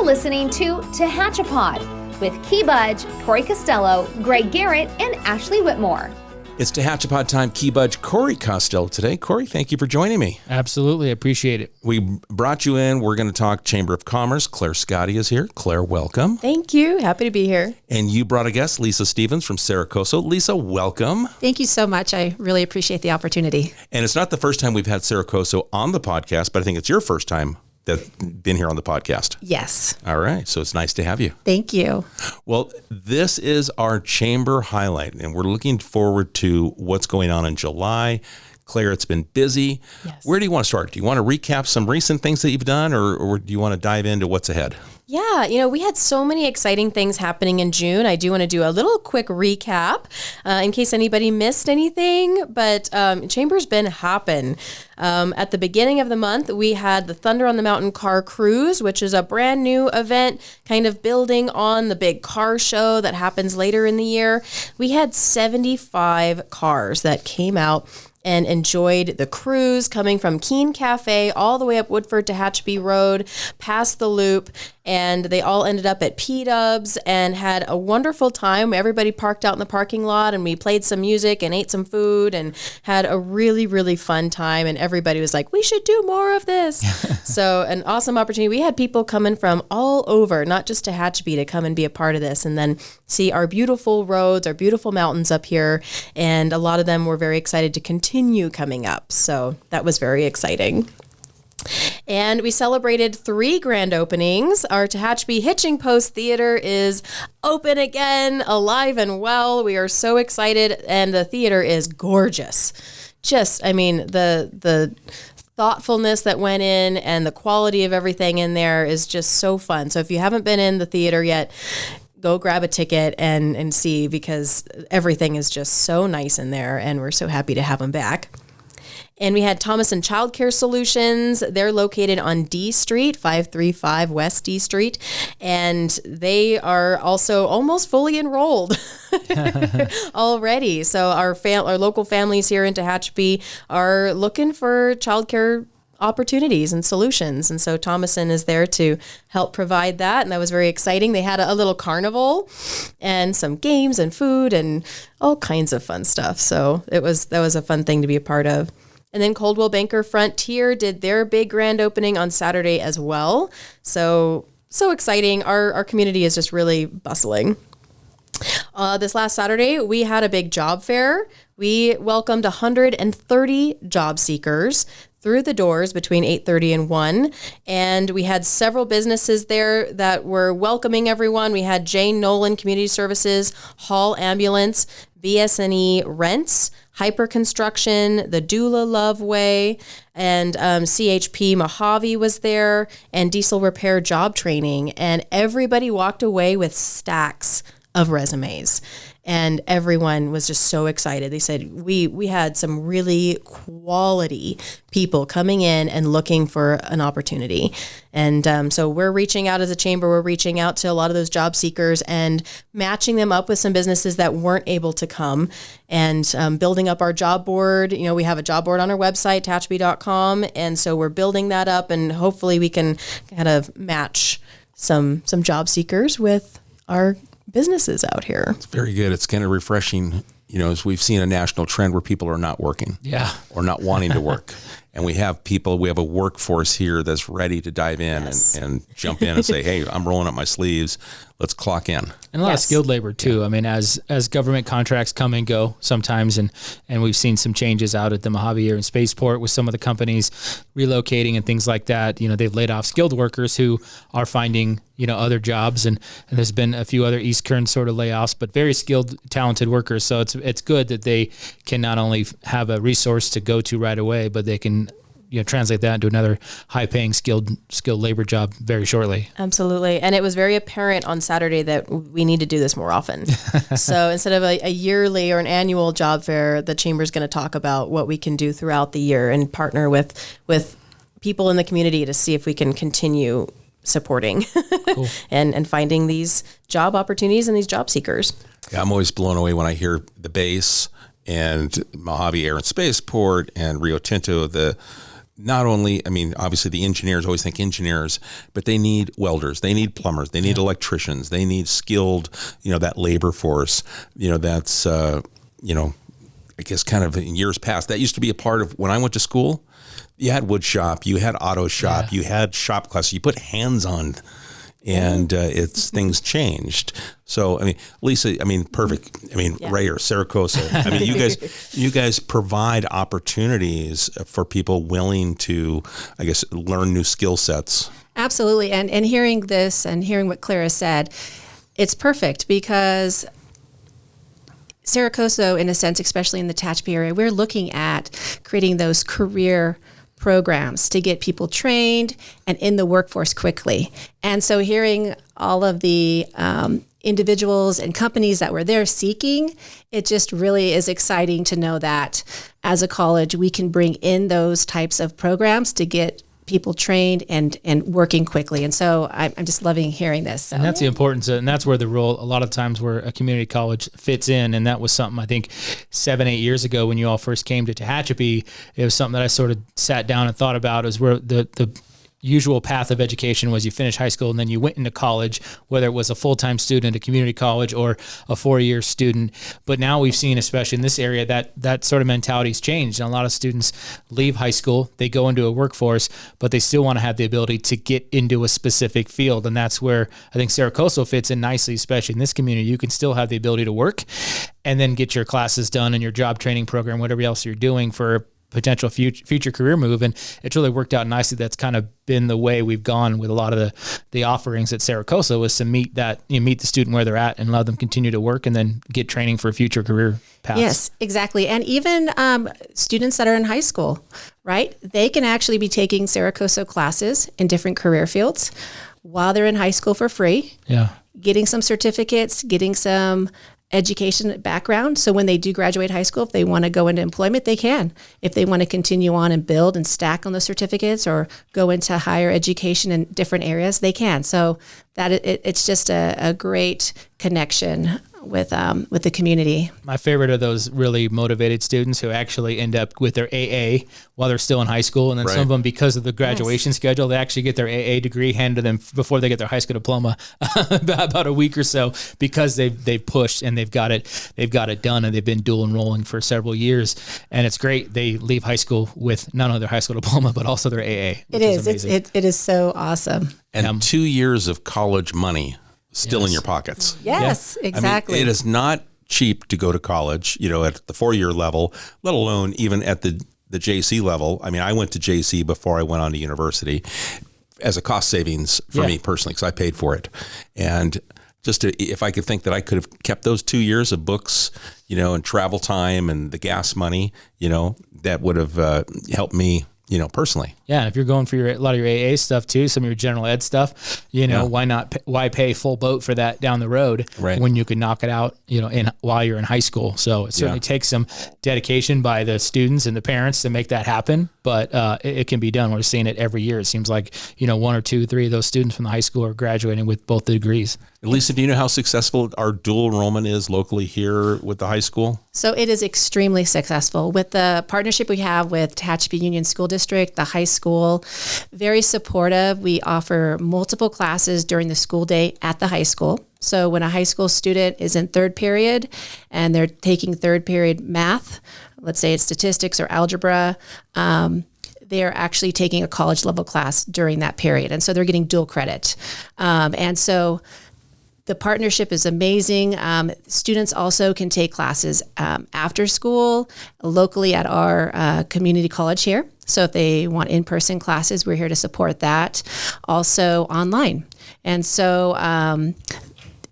You're listening to Tehachapi with Key Budge, Corey Costello, Greg Garrett, and Ashley Whitmore. It's Tehachapi time. Key Budge, Corey Costello today. Corey, thank you for joining me. Absolutely. Appreciate it. We brought you in. We're going to talk Chamber of Commerce. Clare Scotti is here. Clare, welcome. Thank you. Happy to be here. And you brought a guest, Lisa Stevens from Cerro Coso. Lisa, welcome. Thank you so much. I really appreciate the opportunity. And it's not the first time we've had Cerro Coso on the podcast, but I think it's your first time that's been here on the podcast. Yes. All right. So it's nice to have you. Thank you. Well, this is our chamber highlight, and we're looking forward to what's going on in July. Clare, it's been busy. Yes. Where do you want to start? Do you want to recap some recent things that you've done, or do you want to dive into what's ahead? Yeah, we had so many exciting things happening in June. I do want to do a little quick recap in case anybody missed anything, but Chamber's been hopping. At the beginning of the month, we had the Thunder on the Mountain Car Cruise, which is a brand new event, kind of building on the big car show that happens later in the year. We had 75 cars that came out and enjoyed the cruise coming from Keene Cafe all the way up Woodford to Tehachapi Road, past the loop, and they all ended up at P-Dubs and had a wonderful time. Everybody parked out in the parking lot, and we played some music and ate some food and had a really, really fun time, and everybody was like, we should do more of this. So an awesome opportunity. We had people coming from all over, not just Tehachapi, to come and be a part of this and then see our beautiful roads, our beautiful mountains up here, and a lot of them were very excited to continue coming up. So that was very exciting. And we celebrated 3 grand openings. Our Tehachapi Hitching Post Theater is open again, alive and well. We are so excited, and the theater is gorgeous. The thoughtfulness that went in and the quality of everything in there is just so fun. So if you haven't been in the theater yet, go grab a ticket and see, because everything is just so nice in there, and we're so happy to have them back. And we had Thomas and Childcare Solutions. They're located on D Street, 535 West D Street, and they are also almost fully enrolled already. So our local families here in Tehachapi are looking for childcare opportunities and solutions. And so Thomason is there to help provide that. And that was very exciting. They had a little carnival and some games and food and all kinds of fun stuff. So that was a fun thing to be a part of. And then Coldwell Banker Frontier did their big grand opening on Saturday as well. So exciting. Our community is just really bustling. This last Saturday, we had a big job fair. We welcomed 130 job seekers through the doors between 8:30 and 1. And we had several businesses there that were welcoming everyone. We had Jane Nolan Community Services, Hall Ambulance, BS&E Rents, Hyper Construction, the Doula Love Way, and CHP Mojave was there, and Diesel Repair Job Training. And everybody walked away with stacks of resumes. And everyone was just so excited. They said, we had some really quality people coming in and looking for an opportunity. And so we're reaching out as a chamber. We're reaching out to a lot of those job seekers and matching them up with some businesses that weren't able to come, and building up our job board. We have a job board on our website, tehachapi.com. And so we're building that up, and hopefully we can kind of match some job seekers with our businesses out here. It's very good. It's kind of refreshing, as we've seen a national trend where people are not working, or not wanting to work. And we have a workforce here that's ready to dive in and jump in and say, hey, I'm rolling up my sleeves. Let's clock in. And a lot of skilled labor too. Yeah. I mean, as government contracts come and go sometimes, and we've seen some changes out at the Mojave Air and Spaceport with some of the companies relocating and things like that. They've laid off skilled workers who are finding, other jobs, and there's been a few other East Kern sort of layoffs, but very skilled, talented workers. So it's good that they can not only have a resource to go to right away, but they can translate that into another high-paying, skilled labor job very shortly. Absolutely. And it was very apparent on Saturday that we need to do this more often. So instead of a yearly or an annual job fair, the Chamber's going to talk about what we can do throughout the year and partner with people in the community to see if we can continue supporting cool. and finding these job opportunities and these job seekers. Yeah, I'm always blown away when I hear the base and Mojave Air and Spaceport and Rio Tinto, the not only, I mean, obviously the engineers always think engineers, but they need welders, they need plumbers, they need electricians, they need skilled, that labor force, that's, I guess kind of in years past, that used to be a part of when I went to school. You had wood shop, you had auto shop, you had shop class, you put hands on, and things changed. So, I mean, Lisa, perfect. Rayer, Cerro Coso. You guys provide opportunities for people willing to, I guess, learn new skill sets. Absolutely. And hearing this and hearing what Clara said, it's perfect because Cerro Coso, in a sense, especially in the Tehachapi area, we're looking at creating those career programs to get people trained and in the workforce quickly. And so hearing all of the individuals and companies that were there seeking, it just really is exciting to know that as a college, we can bring in those types of programs to get people trained and working quickly. And so I'm just loving hearing this. So. And that's the importance, and that's where the role, a lot of times where a community college fits in. And that was something I think 7-8 years ago when you all first came to Tehachapi, it was something that I sort of sat down and thought about, is where the usual path of education was you finish high school and then you went into college, whether it was a full-time student, a community college, or a 4-year student. But now we've seen, especially in this area, that sort of mentality's changed. And a lot of students leave high school, they go into a workforce, but they still want to have the ability to get into a specific field. And that's where I think Cerro Coso fits in nicely, especially in this community. You can still have the ability to work and then get your classes done and your job training program, whatever else you're doing for potential future career move. And it's really worked out nicely. That's kind of been the way we've gone with a lot of the offerings at Cerro Coso, was to meet the student where they're at and let them continue to work and then get training for future career paths. Yes, exactly. And even students that are in high school, right? They can actually be taking Cerro Coso classes in different career fields while they're in high school for free. Yeah. Getting some certificates, getting some education background. So when they do graduate high school, if they want to go into employment, they can. If they want to continue on and build and stack on those certificates or go into higher education in different areas, they can. So that it's just a great connection with the community. My favorite are those really motivated students who actually end up with their AA while they're still in high school. And then some of them, because of the graduation schedule, they actually get their AA degree handed to them before they get their high school diploma about a week or so, because they've pushed and they've got it done, and they've been dual enrolling for several years. And it's great. They leave high school with not only their high school diploma, but also their AA. It is. It is so awesome. And 2 years of college money still in your pockets. Yes, exactly. It is not cheap to go to college, at the 4-year level, let alone even at the JC level. I mean, I went to JC before I went on to university as a cost savings for me personally, because I paid for it. And if I could think that I could have kept those 2 years of books, and travel time and the gas money, that would have helped me, personally. Yeah, and if you're going for a lot of your AA stuff too, some of your general ed stuff, why pay full boat for that down the road when you can knock it out, while you're in high school. So it certainly takes some dedication by the students and the parents to make that happen, but it can be done. We're seeing it every year. It seems like, 1 or 2, 3 of those students from the high school are graduating with both the degrees. Lisa, do you know how successful our dual enrollment is locally here with the high school? So it is extremely successful. With the partnership we have with Tehachapi Union School District, the high school, very supportive. We offer multiple classes during the school day at the high school. So when a high school student is in third period and they're taking third period math, let's say it's statistics or algebra, they're actually taking a college level class during that period. And so they're getting dual credit. And so the partnership is amazing. Students also can take classes after school locally at our community college here. So if they want in-person classes, we're here to support that. Also online. And so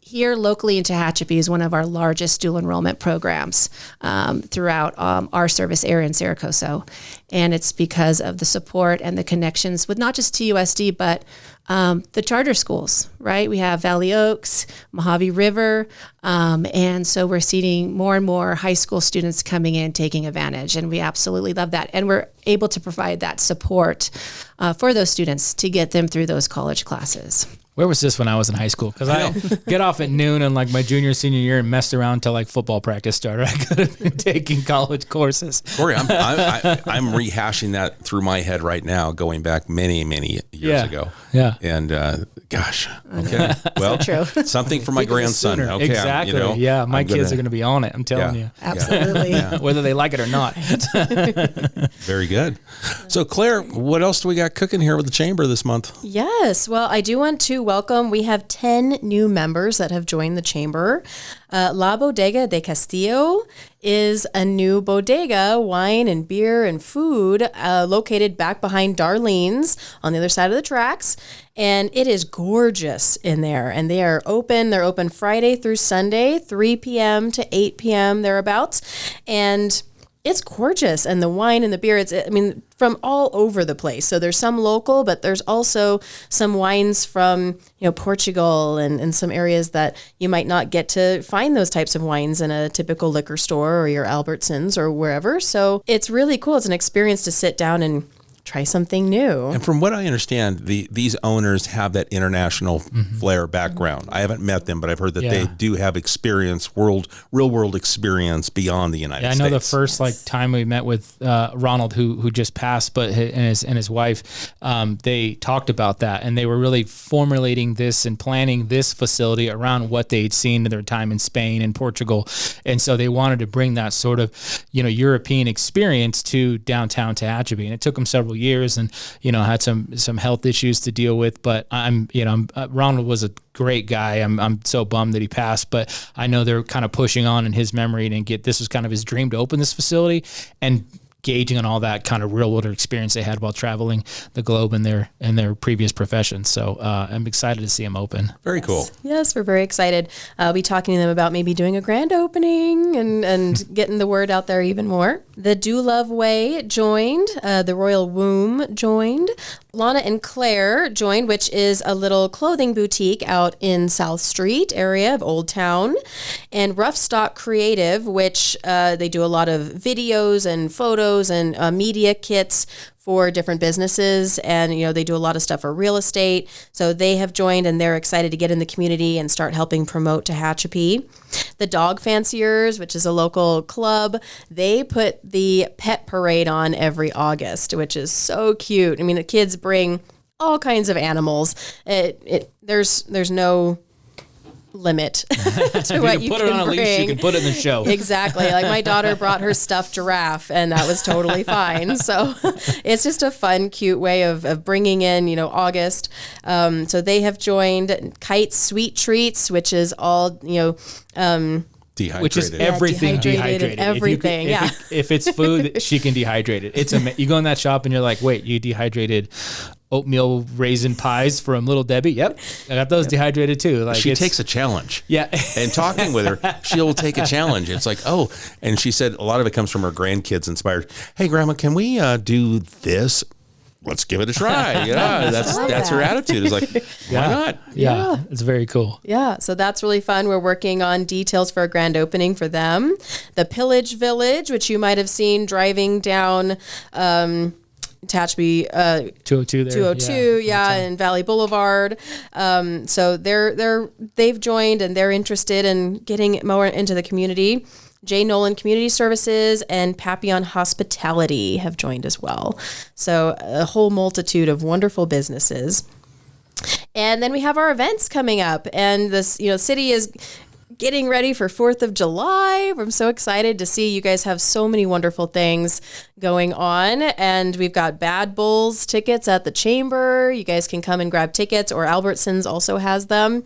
here locally in Tehachapi is one of our largest dual enrollment programs throughout our service area in Cerro Coso. And it's because of the support and the connections with not just TUSD, but the charter schools, right? We have Valley Oaks, Mojave River, and so we're seeing more and more high school students coming in, taking advantage, and we absolutely love that. And we're able to provide that support for those students to get them through those college classes. Where was this when I was in high school? Because I get off at noon and like my junior, senior year and messed around till like football practice started. I could have been taking college courses. Corey, I'm rehashing that through my head right now, going back many, many years ago. Yeah. And gosh, okay. Well, So true. something for my grandson. Okay, Exactly. My kids are going to be on it. I'm telling you. Absolutely. Whether they like it or not. Very good. So Claire, what else do we got cooking here with the chamber this month? Yes. Well, I do want to welcome, we have 10 new members that have joined the chamber. La Bodega de Castillo is a new bodega, wine and beer and food, located back behind Darlene's on the other side of the tracks. And it is gorgeous in there. And they are open. They're open Friday through Sunday, 3 p.m. to 8 p.m. thereabouts. And it's gorgeous. And the wine and the beer, from all over the place. So there's some local, but there's also some wines from, Portugal and some areas that you might not get to find those types of wines in a typical liquor store or your Albertsons or wherever. So it's really cool. It's an experience to sit down and try something new. And from what I understand, these owners have that international flair background. I haven't met them, but I've heard that they do have experience, real world experience beyond the United States. I know the first time we met with Ronald, who just passed, but and his wife, they talked about that, and they were really formulating this and planning this facility around what they'd seen in their time in Spain and Portugal, and so they wanted to bring that sort of European experience to downtown Tehachapi, and it took them several years, and had some health issues to deal with. But Ronald was a great guy. I'm so bummed that he passed, but I know they're kind of pushing on in his memory this was kind of his dream to open this facility, and gauging on all that kind of real world experience they had while traveling the globe in their previous professions. So I'm excited to see them open. Very cool. Yes, we're very excited. I'll be talking to them about maybe doing a grand opening and getting the word out there even more. The Do Love Way joined. The Royal Womb joined. Lana and Claire joined, which is a little clothing boutique out in South Street area of Old Town. And Rough Stock Creative, which they do a lot of videos and photos and media kits for different businesses, and they do a lot of stuff for real estate. So they have joined, and they're excited to get in the community and start helping promote Tehachapi. The Dog Fanciers, which is a local club, they put the pet parade on every August, which is so cute. The kids bring all kinds of animals. There's no limit to what you put it on a leash, you can put it in the show. Exactly. Like my daughter brought her stuffed giraffe, and that was totally fine. So it's just a fun, cute way of bringing in, August. So they have joined Kite's Sweet Treats, which is all, Dehydrated. Which is everything dehydrated. Everything, if it's food, she can dehydrate it. You go in that shop and you're like, wait, you dehydrated oatmeal raisin pies from Little Debbie? Yep, I got those dehydrated too. Like she takes a challenge. Yeah. And talking with her, she'll take a challenge. It's like, oh, and she said a lot of it comes from her grandkids inspired. Hey, Grandma, can we do this? Let's give it a try. Yeah, that's her attitude. It's like, why not? Yeah, it's very cool. Yeah, so that's really fun. We're working on details for a grand opening for them. The Pillage Village, which you might have seen driving down Tehachapi 202 there. 202, and Valley Boulevard. So they've joined, and they're interested in getting more into the community. J. Nolan Community Services and Papillon Hospitality have joined as well. So a whole multitude of wonderful businesses. And then we have our events coming up, and this, city is getting ready for 4th of July. I'm so excited to see you guys have so many wonderful things going on. And we've got Bad Bulls tickets at the chamber. You guys can come and grab tickets, or Albertsons also has them.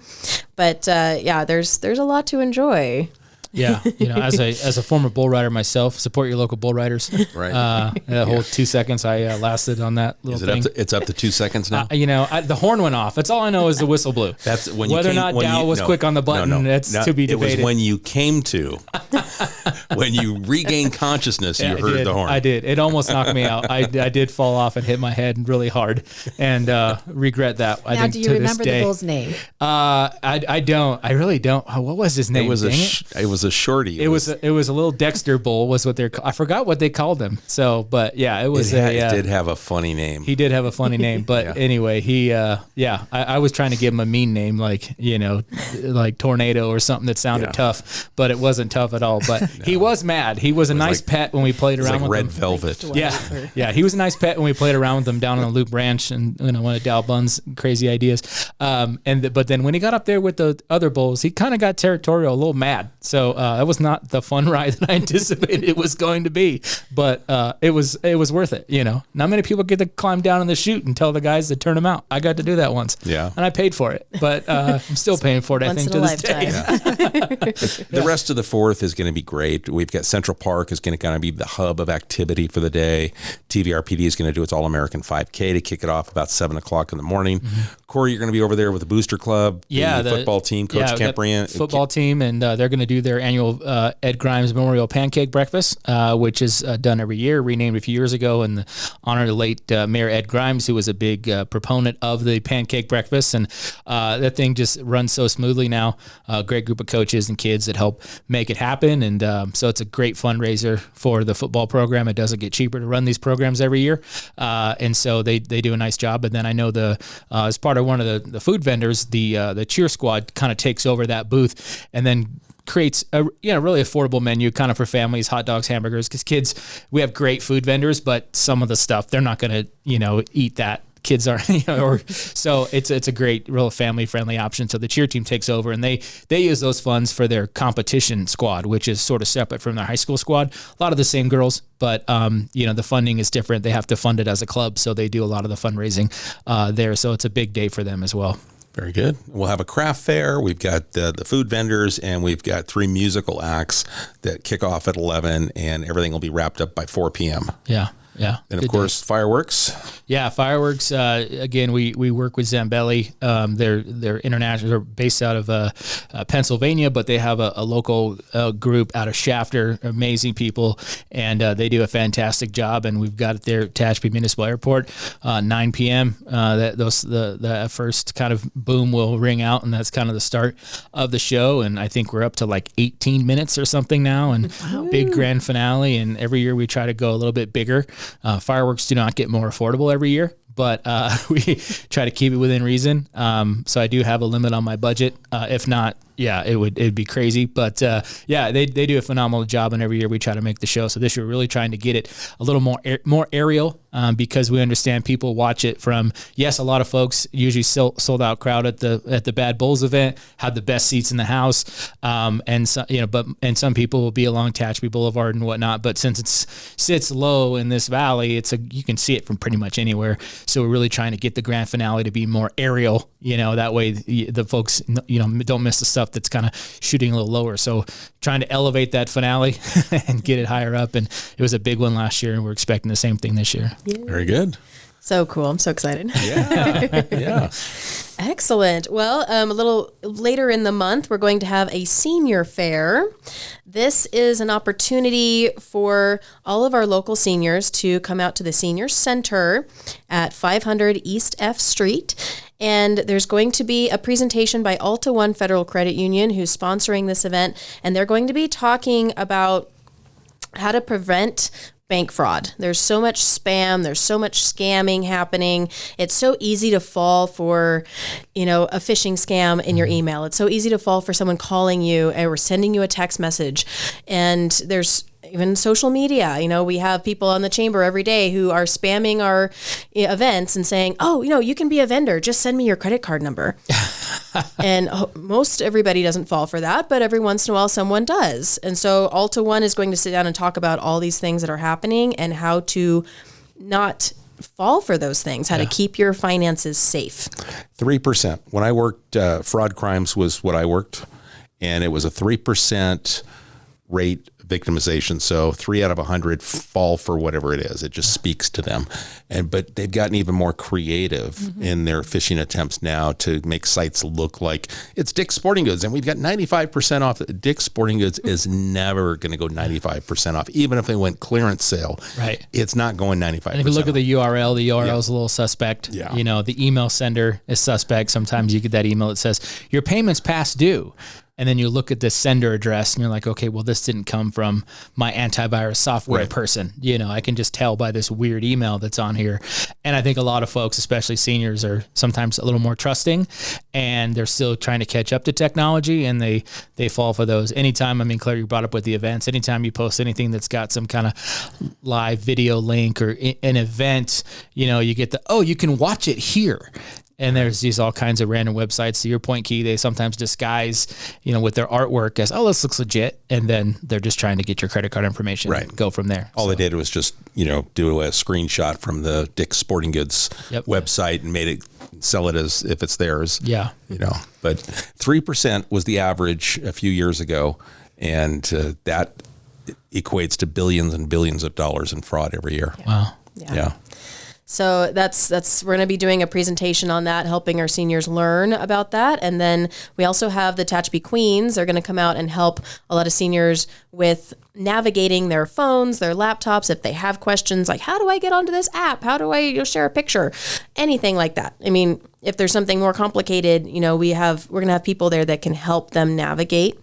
But there's a lot to enjoy. Yeah. As a former bull rider myself, support your local bull riders. Right. That whole 2 seconds I lasted on that little thing. It's up to 2 seconds now? The horn went off. That's all I know is the whistle blew. That's when Whether or not Dow was quick on the button, that's to be debated. It was when you came to, when you regained consciousness, you heard the horn. I did. It almost knocked me out. I did fall off and hit my head really hard and regret that. I think do you to remember this day. the bull's name? I don't. I really don't. What was his name? It was a shorty. It was a little Dexter bull was what they're. I forgot what they called him. So, but yeah, it was. It did have a funny name. He did have a funny name, but anyway, I was trying to give him a mean name, like like Tornado or something that sounded tough, but it wasn't tough at all. But he was mad. He was a nice pet when we played around with Red him. Velvet. Yeah. He was a nice pet when we played around with him down on the Loop Ranch and one of Dal Bun's crazy ideas. But then when he got up there with the other bulls, he kind of got territorial, a little mad. So that was not the fun ride that I anticipated it was going to be. But it was worth it. Not many people get to climb down in the chute and tell the guys to turn them out. I got to do that once. Yeah. And I paid for it, but I'm still paying for it. I think to this day. The rest of the 4th is going to be great. We've got Central Park is going to be the hub of activity for the day. TVRPD is going to do its All-American 5K to kick it off about 7:00 in the morning. Mm-hmm. Corey, you're going to be over there with the Booster Club, the football team, Coach Kemprian. Football team, and they're going to do their annual Ed Grimes Memorial Pancake Breakfast, which is done every year, renamed a few years ago in honor of the late Mayor Ed Grimes, who was a big proponent of the pancake breakfast. And that thing just runs so smoothly now. A great group of coaches and kids that help make it happen. And so it's a great fundraiser for the football program. It doesn't get cheaper to run these programs every year. And so they do a nice job. And then I know as part of one of the food vendors, the cheer squad kind of takes over that booth and then creates a really affordable menu kind of for families, hot dogs, hamburgers, because kids, we have great food vendors, but some of the stuff they're not going to eat that. Kids are, so it's a great, real family friendly option. So the cheer team takes over and they use those funds for their competition squad, which is sort of separate from their high school squad. A lot of the same girls, but the funding is different. They have to fund it as a club, so they do a lot of the fundraising there. So it's a big day for them as well. Very good. We'll have a craft fair. We've got the food vendors, and we've got 3 musical acts that kick off at 11, and everything will be wrapped up by 4 p.m. Yeah. Yeah. And of course, fireworks. Yeah, fireworks. Again, we work with Zambelli. They're international. They're based out of Pennsylvania, but they have a local group out of Shafter. Amazing people, and they do a fantastic job. And we've got it there at Tehachapi Municipal Airport, 9 p.m. The first kind of boom will ring out, and that's kind of the start of the show. And I think we're up to like 18 minutes or something now, and big grand finale. And every year we try to go a little bit bigger. Fireworks do not get more affordable every year, but we try to keep it within reason. So I do have a limit on my budget. If not, it'd be crazy. But they do a phenomenal job, and every year we try to make the show. So this year we're really trying to get it a little more aerial, because we understand people watch it from, yes, a lot of folks, usually sold out crowd at the Bad Bulls event, had the best seats in the house. And so, and some people will be along Tehachapi Boulevard and whatnot, but since it sits low in this valley, you can see it from pretty much anywhere. So we're really trying to get the grand finale to be more aerial, that way the folks, don't miss the stuff that's kind of shooting a little lower. So trying to elevate that finale and get it higher up. And it was a big one last year, and we're expecting the same thing this year. Yeah. Very good. So cool. I'm so excited. Yeah. Excellent. Well, a little later in the month, we're going to have a senior fair. This is an opportunity for all of our local seniors to come out to the Senior Center at 500 East F Street. And there's going to be a presentation by Alta One Federal Credit Union, who's sponsoring this event. And they're going to be talking about how to prevent bank fraud. There's so much spam. There's so much scamming happening. It's so easy to fall for, a phishing scam in your email. It's so easy to fall for someone calling you or sending you a text message. And there's even social media. We have people on the chamber every day who are spamming our events and saying, oh, you can be a vendor. Just send me your credit card number. And most everybody doesn't fall for that, but every once in a while someone does. And so Alta One is going to sit down and talk about all these things that are happening and how to not fall for those things, how to keep your finances safe. 3%. When I worked, fraud crimes was what I worked, and it was a 3% rate victimization. So 3 out of 100 fall for whatever it is. It just speaks to them. But they've gotten even more creative in their phishing attempts now to make sites look like it's Dick's Sporting Goods and we've got 95% off. Dick's Sporting Goods is never going to go 95% off, even if they went clearance sale. Right. It's not going 95%. And if you look at the URL is a little suspect. Yeah. The email sender is suspect. Sometimes you get that email that says your payment's past due. And then you look at the sender address and you're like, okay, well, this didn't come from my antivirus software person. I can just tell by this weird email that's on here. And I think a lot of folks, especially seniors, are sometimes a little more trusting and they're still trying to catch up to technology and they fall for those. Anytime, Claire, you brought up with the events, anytime you post anything that's got some kind of live video link or an event, you get you can watch it here. And there's these all kinds of random websites. To your point, Key, they sometimes disguise, with their artwork as, this looks legit. And then they're just trying to get your credit card information and go from there. All they did was just, do a screenshot from the Dick's Sporting Goods website and made it sell it as if it's theirs. Yeah. But 3% was the average a few years ago. And that equates to billions and billions of dollars in fraud every year. Wow. Yeah. So we're going to be doing a presentation on that, helping our seniors learn about that. And then we also have the Tehachapi Queens. They're going to come out and help a lot of seniors with navigating their phones, their laptops, if they have questions like, how do I get onto this app? How do I share a picture? Anything like that. If there's something more complicated, we're going to have people there that can help them navigate.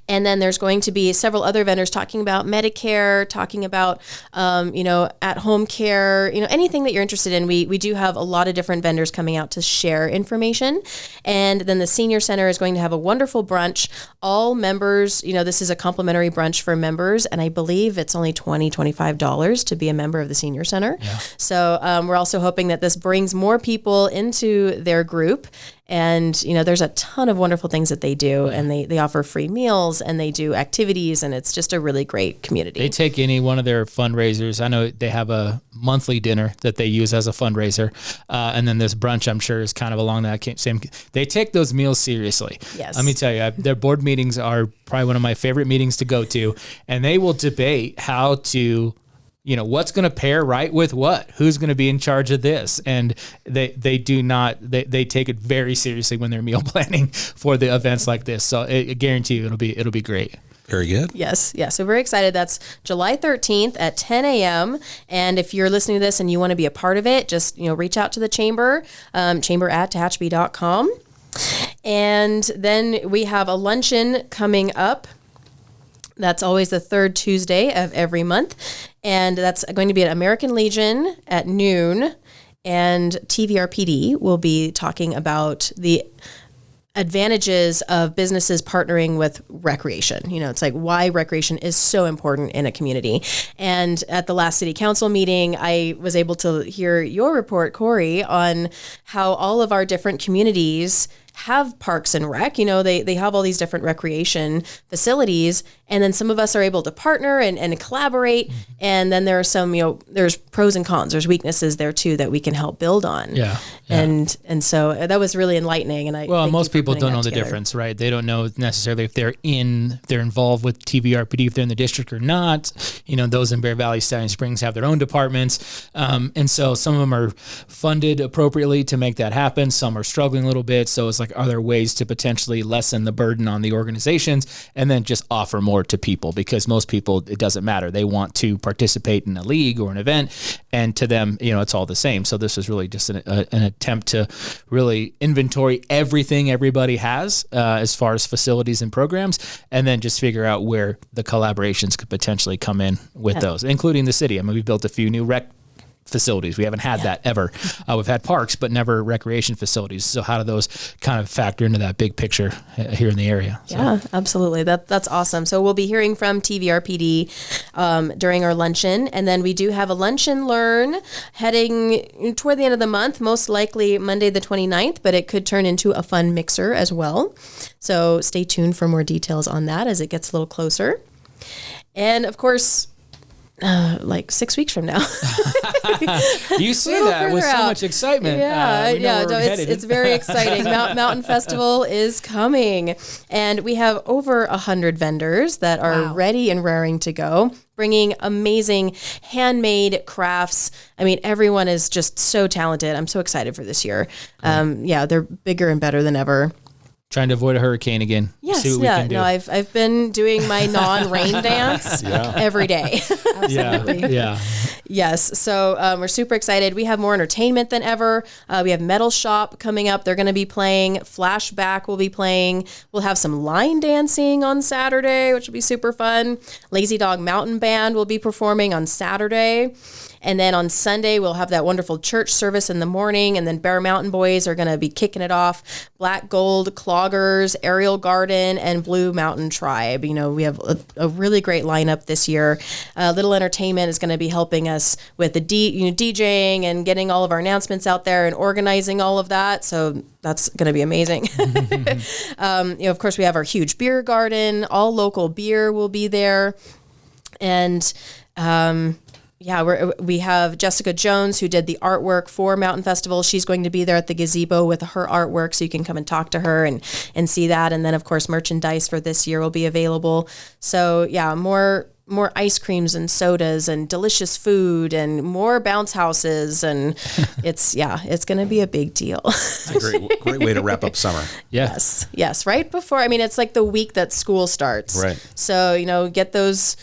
And then there's going to be several other vendors talking about Medicare, talking about, at-home care, anything that you're interested in. We do have a lot of different vendors coming out to share information. And then the Senior Center is going to have a wonderful brunch. All members, this is a complimentary brunch for members. And I believe it's only $25 to be a member of the Senior Center. Yeah. So we're also hoping that this brings more people into their group. And, there's a ton of wonderful things that they do, and they offer free meals and they do activities, and it's just a really great community. They take any one of their fundraisers. I know they have a monthly dinner that they use as a fundraiser. And then this brunch, I'm sure, is kind of along that same. They take those meals seriously. Yes. Let me tell you, their board meetings are probably one of my favorite meetings to go to, and they will debate how to what's going to pair right with what, who's going to be in charge of this. And they take it very seriously when they're meal planning for the events like this. So I guarantee you it'll be great. Very good. Yes. Yeah. So very excited. That's July 13th at 10 a.m. And if you're listening to this and you want to be a part of it, just, reach out to the chamber, chamber@tehachapi.com. And then we have a luncheon coming up. That's always the third Tuesday of every month. And that's going to be at American Legion at noon. And TVRPD will be talking about the advantages of businesses partnering with recreation. It's like why recreation is so important in a community. And at the last city council meeting, I was able to hear your report, Corey, on how all of our different communities have parks and rec. They have all these different recreation facilities, and then some of us are able to partner and collaborate. Mm-hmm. And then there are some, there's pros and cons, there's weaknesses there too that we can help build on. Yeah. And so that was really enlightening. And most people don't know the difference, right? They don't know necessarily if they're involved with TVRPD, if they're in the district or not. Those in Bear Valley, Stallion Springs have their own departments. And so some of them are funded appropriately to make that happen. Some are struggling a little bit. So it's like, are there ways to potentially lessen the burden on the organizations and then just offer more to people? Because most people, it doesn't matter. They want to participate in a league or an event, and to them, it's all the same. So this is really just an attempt to really inventory everything everybody has as far as facilities and programs, and then just figure out where the collaborations could potentially come in with those, including the city. We've built a few new rec facilities. We haven't had that ever. We've had parks, but never recreation facilities. So how do those kind of factor into that big picture here in the area? So. Yeah, absolutely. That's awesome. So we'll be hearing from TVRPD during our luncheon. And then we do have a lunch and learn heading toward the end of the month, most likely Monday the 29th, but it could turn into a fun mixer as well. So stay tuned for more details on that as it gets a little closer. And of course, like 6 weeks from now. You say that with so much excitement. It's very exciting. Mountain Festival is coming, and we have over 100 vendors that are ready and raring to go, bringing amazing handmade crafts. I mean, everyone is just so talented. I'm so excited for this year. They're bigger and better than ever. Trying to avoid a hurricane again. Yes, See what we can do. No, I've been doing my non-rain dance every day. Yeah. Yes. So we're super excited. We have more entertainment than ever. We have Metal Shop coming up. They're going to be playing. Flashback will be playing. We'll have some line dancing on Saturday, which will be super fun. Lazy Dog Mountain Band will be performing on Saturday. And then on Sunday, we'll have that wonderful church service in the morning. And then Bear Mountain Boys are going to be kicking it off. Black Gold, Cloggers, Aerial Garden, and Blue Mountain Tribe. You know, we have a really great lineup this year. Little Entertainment is going to be helping us with the DJing and getting all of our announcements out there and organizing all of that. So that's going to be amazing. Of course, we have our huge beer garden. All local beer will be there. And we have Jessica Jones, who did the artwork for Mountain Festival. She's going to be there at the gazebo with her artwork, so you can come and talk to her and see that. And then, of course, merchandise for this year will be available. So, more ice creams and sodas and delicious food and more bounce houses. And it's going to be a big deal. Great way to wrap up summer. Yeah. Yes. Right before, it's like the week that school starts. Right. So, get those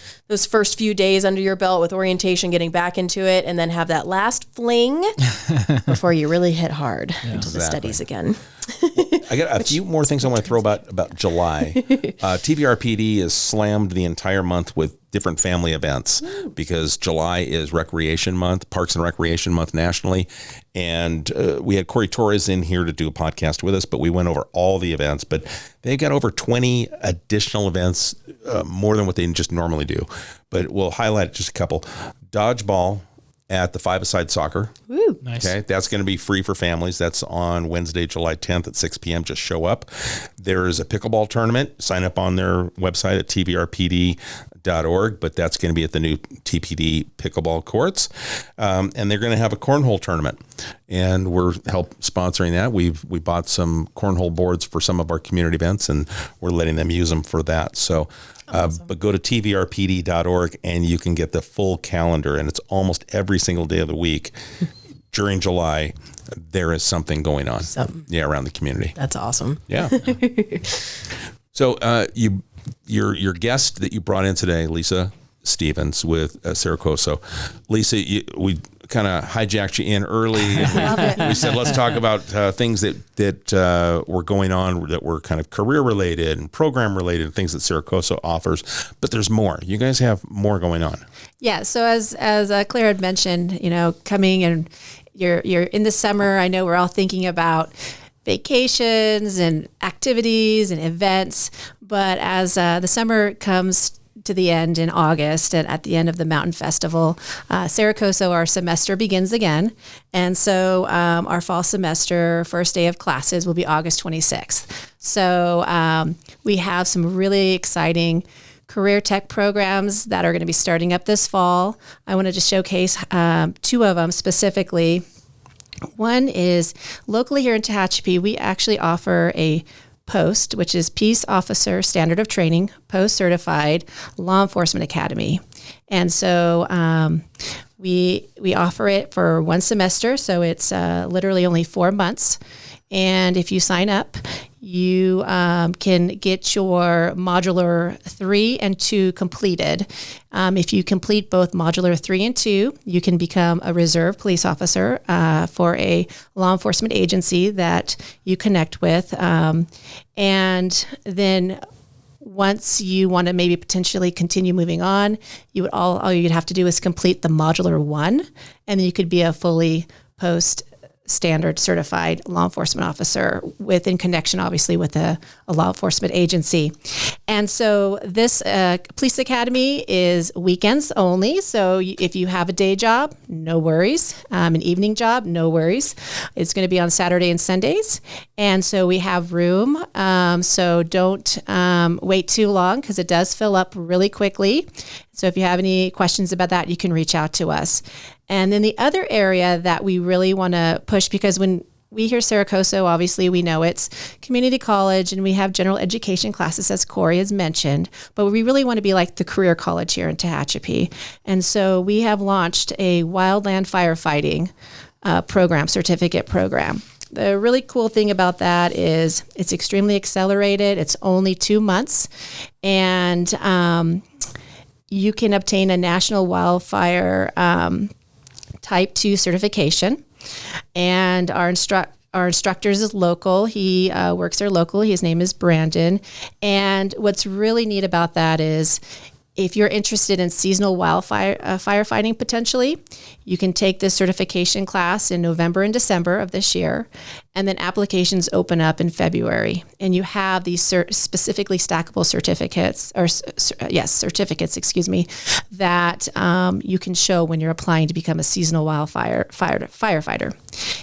first few days under your belt with orientation, getting back into it, and then have that last fling before you really hit hard into the studies again. I got a few more things I want to throw about July. TVRPD has slammed the entire month with different family events because July is Recreation Month, Parks and Recreation Month nationally. And we had Corey Torres in here to do a podcast with us, but we went over all the events. But they've got over 20 additional events, more than what they just normally do. But we'll highlight just a couple. Dodgeball at the Five-A-Side Soccer. Woo. Nice. Okay, that's going to be free for families. That's on Wednesday, July 10th at 6 p.m. Just show up. There's a pickleball tournament. Sign up on their website at tvrpd.org, but that's going to be at the new TPD pickleball courts. And they're going to have a cornhole tournament, and we're sponsoring that. We bought some cornhole boards for some of our community events, and we're letting them use them for that. So, awesome. But go to tvrpd.org and you can get the full calendar, and it's almost every single day of the week during July. There is something going on. Around the community. That's awesome. Yeah. So your guest that you brought in today, Lisa Stevens with Cerro Coso. Lisa, we kind of hijacked you in early. We said, let's talk about things that were going on that were kind of career related and program related, things that Cerro Coso offers. But there's more. You guys have more going on. Yeah. So as Claire had mentioned, coming and you're in the summer, I know we're all thinking about vacations and activities and events, but as the summer comes to the end in August and at the end of the Mountain Festival, Cerro Coso, our semester begins again. And so our fall semester first day of classes will be August 26th. So we have some really exciting career tech programs that are going to be starting up this fall. I wanted to showcase two of them specifically. One is locally here in Tehachapi, we actually offer a POST, which is Peace Officer Standard of Training, Post Certified Law Enforcement Academy. And so we offer it for one semester, so it's literally only 4 months. And if you sign up, you can get your Modular 3 and 2 completed. If you complete both Modular 3 and 2, you can become a reserve police officer for a law enforcement agency that you connect with. And then once you want to maybe potentially continue moving on, you would all you'd have to do is complete the Modular 1, and then you could be a fully post standard certified law enforcement officer in connection, obviously, with a law enforcement agency. And so this police academy is weekends only. So if you have a day job, no worries. An evening job, no worries. It's going to be on Saturday and Sundays. And so we have room. So don't wait too long because it does fill up really quickly. So if you have any questions about that, you can reach out to us. And then the other area that we really want to push, because when we hear Cerro Coso, obviously we know it's community college and we have general education classes, as Corey has mentioned, but we really want to be like the career college here in Tehachapi. And so we have launched a wildland firefighting program, certificate program. The really cool thing about that is it's extremely accelerated. It's only 2 months, and you can obtain a National Wildfire Type 2 certification. And our instructors is local. He works there local. His name is Brandon. And what's really neat about that is if you're interested in seasonal wildfire firefighting potentially, you can take this certification class in November and December of this year, and then applications open up in February. And you have these specifically stackable certificates, that you can show when you're applying to become a seasonal firefighter.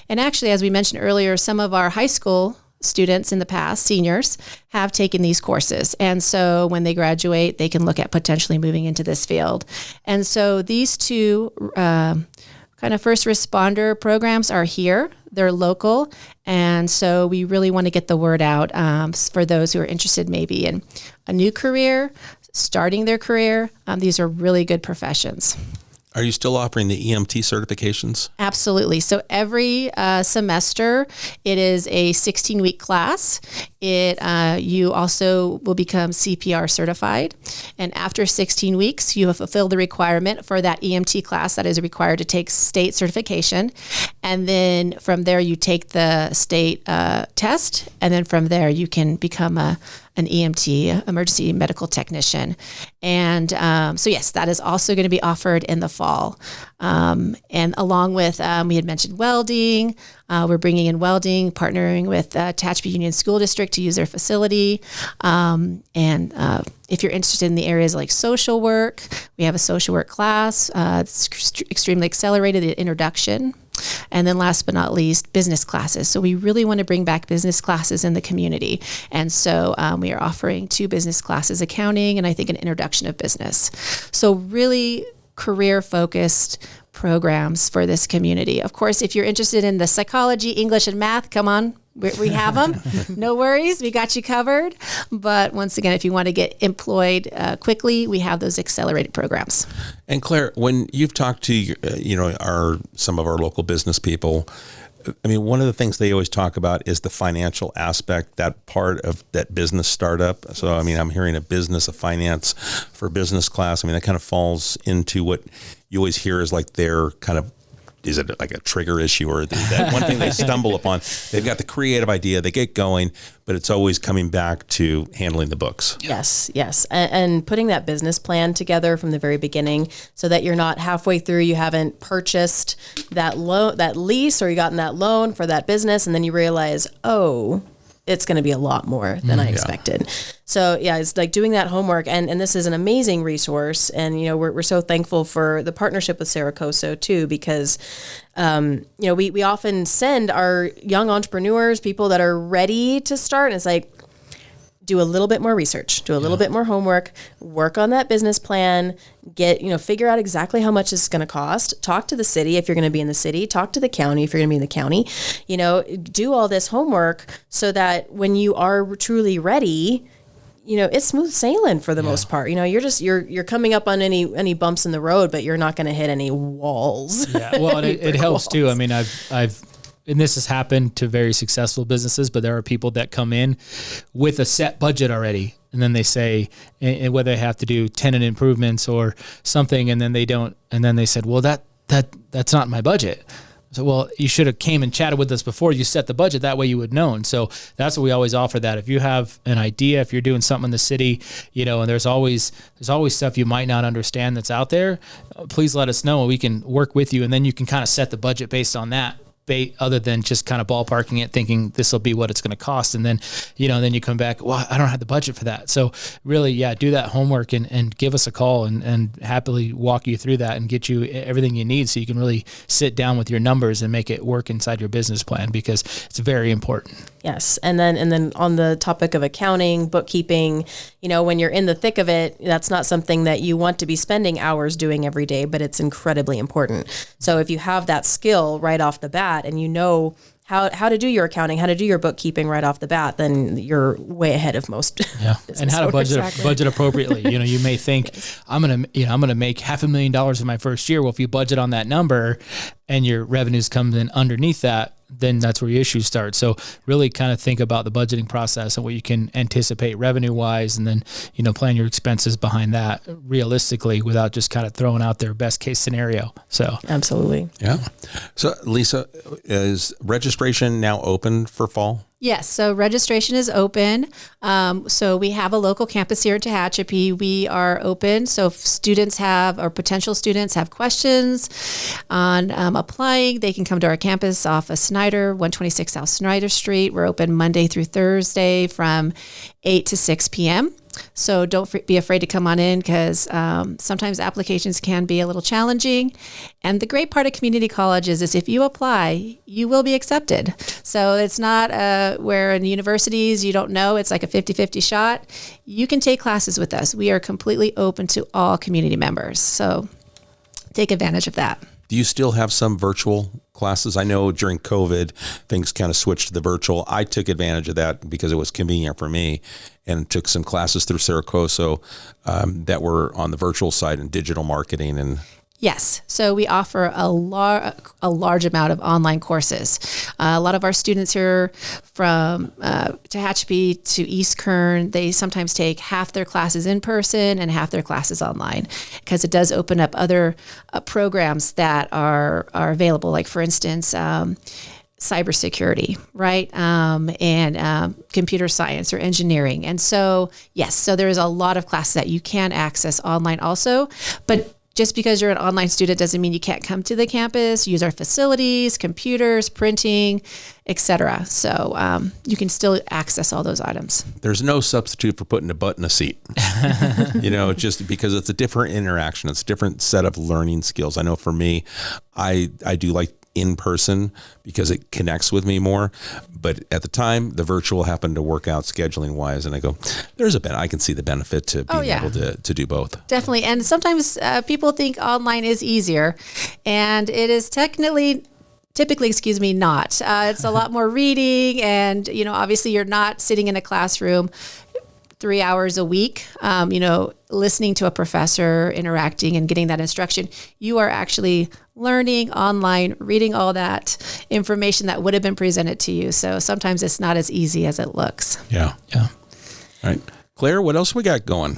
And actually, as we mentioned earlier, some of our high school students in the past, seniors, have taken these courses. And so when they graduate, they can look at potentially moving into this field. And so these two kind of first responder programs are here. They're local. And so we really want to get the word out for those who are interested maybe in a new career, starting their career. These are really good professions. Are you still offering the EMT certifications? Absolutely. So every semester, it is a 16-week class. You also will become CPR certified. And after 16 weeks, you have fulfilled the requirement for that EMT class that is required to take state certification. And then from there, you take the state test. And then from there, you can become an EMT, emergency medical technician. And so yes, that is also going to be offered in the fall. And along with, we had mentioned welding. We're bringing in welding, partnering with Tehachapi Union School District to use their facility. And if you're interested in the areas like social work, we have a social work class. It's extremely accelerated, the introduction. And then last but not least, business classes. So we really want to bring back business classes in the community. And so we are offering 2 business classes, accounting, and I think an introduction of business. So really career-focused programs for this community. Of course, if you're interested in the psychology, English, and math, come on. We have them. No worries. We got you covered. But once again, if you want to get employed quickly, we have those accelerated programs. And Claire, when you've talked to some of our local business people, I mean, one of the things they always talk about is the financial aspect, that part of that business startup. So, I mean, I'm hearing a finance for business class. I mean, that kind of falls into what you always hear is like their kind of, is it like a trigger issue or that one thing they stumble upon? They've got the creative idea, they get going, but it's always coming back to handling the books. Yes. And putting that business plan together from the very beginning so that you're not halfway through, you haven't purchased that lease, or you gotten that loan for that business, and then you realize, oh, it's going to be a lot more than I expected. So yeah, it's like doing that homework, and this is an amazing resource. And, we're so thankful for the partnership with Cerro Coso too, because, we often send our young entrepreneurs, people that are ready to start, and it's like, do a little bit more research, do a little bit more homework, work on that business plan, figure out exactly how much it's going to cost, talk to the city if you're going to be in the city, talk to the county if you're going to be in the county, do all this homework so that when you are truly ready, it's smooth sailing for the most part. You're coming up on any bumps in the road, but you're not going to hit any walls. Yeah. Well, and it helps too. I mean, I've and this has happened to very successful businesses, but there are people that come in with a set budget already. And then they say, and whether they have to do tenant improvements or something, and then they don't. And then they said, well, that's not my budget. So, well, you should have came and chatted with us before you set the budget. That way you would know. And so that's what we always offer, that if you have an idea, if you're doing something in the city, and there's always stuff you might not understand that's out there, please let us know. We can work with you, and then you can kind of set the budget based on that bait other than just kind of ballparking it, thinking this will be what it's going to cost. And then, then you come back, well, I don't have the budget for that. So really, do that homework and give us a call and happily walk you through that and get you everything you need so you can really sit down with your numbers and make it work inside your business plan, because it's very important. Yes. And then on the topic of accounting, bookkeeping, when you're in the thick of it, that's not something that you want to be spending hours doing every day, but it's incredibly important. So if you have that skill right off the bat and how to do your accounting, how to do your bookkeeping right off the bat, then you're way ahead of most. Yeah. And how to budget appropriately. You may think I'm going to make $500,000 in my first year. Well, if you budget on that number and your revenues come in underneath that, then that's where your issues start. So really kind of think about the budgeting process and what you can anticipate revenue wise, and then, plan your expenses behind that realistically without just kind of throwing out their best case scenario. So absolutely. Yeah. So Lisa, is registration now open for fall? Yes, so registration is open. So we have a local campus here in Tehachapi. We are open. So if students or potential students have questions on applying, they can come to our campus off of Snyder, 126 South Snyder Street. We're open Monday through Thursday from 8 to 6 p.m. So don't be afraid to come on in, because sometimes applications can be a little challenging. And the great part of community college is if you apply, you will be accepted. So it's not where in universities you don't know, it's like a 50-50 shot. You can take classes with us. We are completely open to all community members. So take advantage of that. Do you still have some virtual classes? I know during COVID, things kind of switched to the virtual. I took advantage of that because it was convenient for me, and took some classes through Cerro Coso that were on the virtual side in digital marketing. And yes. So we offer a large amount of online courses. A lot of our students here from Tehachapi to East Kern, they sometimes take half their classes in person and half their classes online, because it does open up other programs that are available. Like, for instance, cybersecurity, right? And computer science or engineering. And so, yes, so there is a lot of classes that you can access online also, but just because you're an online student doesn't mean you can't come to the campus, use our facilities, computers, printing, etc. So you can still access all those items. There's no substitute for putting a butt in a seat, just because it's a different interaction. It's a different set of learning skills. I know for me, I do like in person because it connects with me more. But at the time, the virtual happened to work out scheduling wise. And I go, I can see the benefit to being able to do both. Definitely. And sometimes people think online is easier, and it is typically, not. It's a lot more reading, and, obviously you're not sitting in a classroom 3 hours a week, listening to a professor, interacting and getting that instruction. You are actually learning online, reading all that information that would have been presented to you. So sometimes it's not as easy as it looks. Yeah. All right. Claire, what else we got going?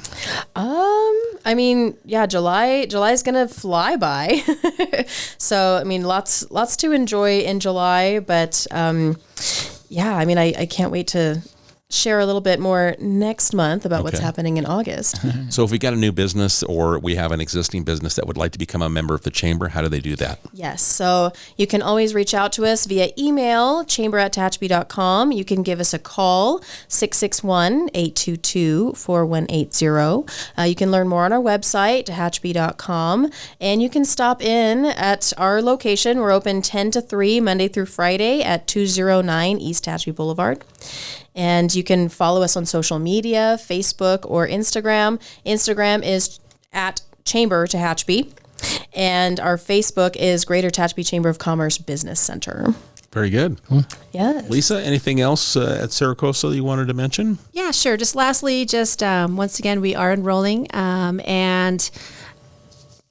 July's going to fly by. So, lots to enjoy in July, but, I can't wait to share a little bit more next month about what's happening in August. So if we got a new business, or we have an existing business that would like to become a member of the chamber, how do they do that? Yes. So you can always reach out to us via email, chamber@tehachapi.com. You can give us a call, 661-822-4180. You can learn more on our website, tehachapi.com, and you can stop in at our location. We're open 10 to 3 Monday through Friday at 209 East Tehachapi Boulevard. And you can follow us on social media, Facebook or Instagram. Instagram is at Chamber Tehachapi, and our Facebook is Greater Tehachapi Chamber of Commerce Business Center. Very good. Cool. Yes. Lisa, anything else at Cerro Coso you wanted to mention? Yeah, sure. Just lastly, once again, we are enrolling, and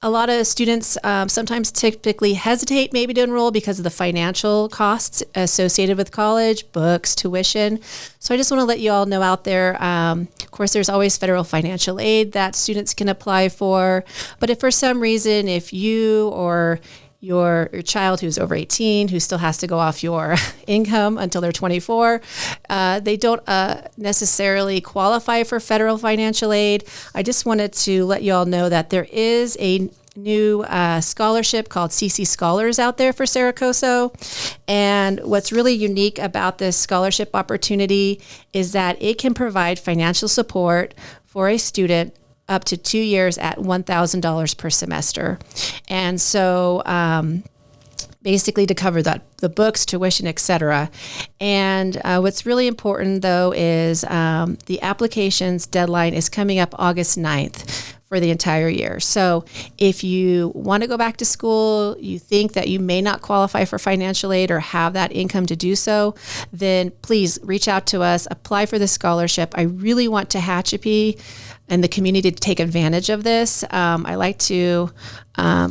a lot of students sometimes typically hesitate maybe to enroll because of the financial costs associated with college, books, tuition. So I just want to let you all know out there, of course, there's always federal financial aid that students can apply for. But if for some reason, if you or your child who's over 18, who still has to go off your income until they're 24, they don't necessarily qualify for federal financial aid. I just wanted to let you all know that there is a new scholarship called CC Scholars out there for Cerro Coso. And what's really unique about this scholarship opportunity is that it can provide financial support for a student up to 2 years at $1,000 per semester. And so basically to cover the books, tuition, etc. And what's really important, though, is the applications deadline is coming up August 9th for the entire year. So if you want to go back to school, you think that you may not qualify for financial aid or have that income to do so, then please reach out to us, apply for the scholarship. I really want Tehachapi and the community to take advantage of this. I like to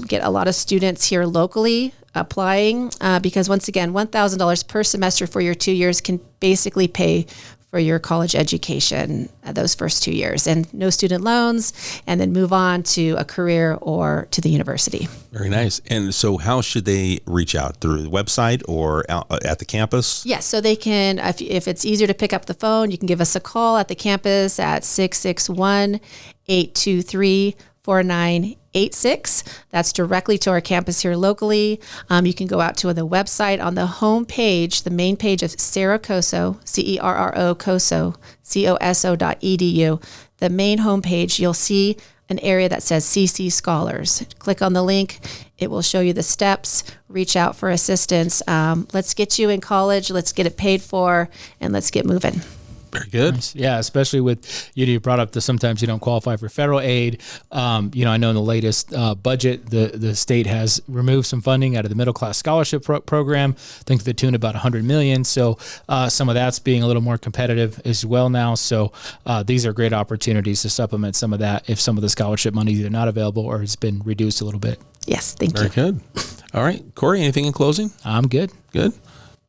get a lot of students here locally applying because, once again, $1,000 per semester for your 2 years can basically pay for your college education those first 2 years, and no student loans, and then move on to a career or to the university. Very nice. And so how should they reach out? Through the website or out at the campus? Yes, so they can, if it's easier to pick up the phone, you can give us a call at the campus at 661-823-4986. That's directly to our campus here locally. You can go out to the website on the home page, the main page of Cerro Coso, CERRO Coso, COSO.edu. The main home page, you'll see an area that says CC Scholars. Click on the link. It will show you the steps. Reach out for assistance. Let's get you in college. Let's get it paid for, and let's get moving. Very good. Nice. Yeah, especially with, you brought up that sometimes you don't qualify for federal aid. I know in the latest budget, the state has removed some funding out of the middle class scholarship program, I think to the tune of about $100 million. So some of that's being a little more competitive as well now. So these are great opportunities to supplement some of that if some of the scholarship money is either not available or has been reduced a little bit. Yes, thank you. Very good. All right, Corey, anything in closing? I'm good. Good.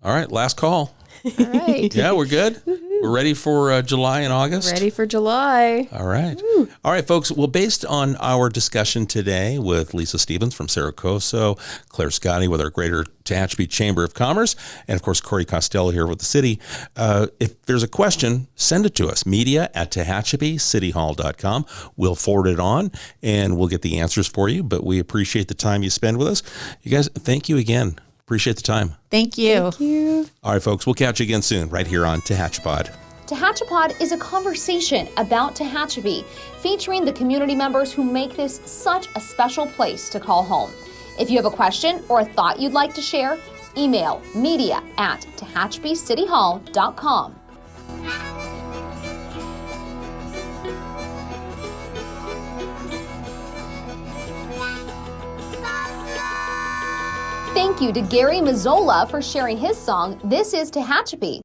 All right, last call. All right. Yeah, we're good. We're ready for July and August? Ready for July. All right. Woo. All right, folks. Well, based on our discussion today with Lisa Stevens from Cerro Coso, Clare Scotti with our Greater Tehachapi Chamber of Commerce, and, of course, Corey Costello here with the city, if there's a question, send it to us, media@tehachapicityhall.com. We'll forward it on, and we'll get the answers for you, but we appreciate the time you spend with us. You guys, thank you again. Appreciate the time. Thank you. Thank you. All right, folks. We'll catch you again soon right here on Tehachapod. Tehachapod is a conversation about Tehachapi, featuring the community members who make this such a special place to call home. If you have a question or a thought you'd like to share, email media@tehachapicityhall.com. Thank you to Gary Mazzola for sharing his song, This is Tehachapi.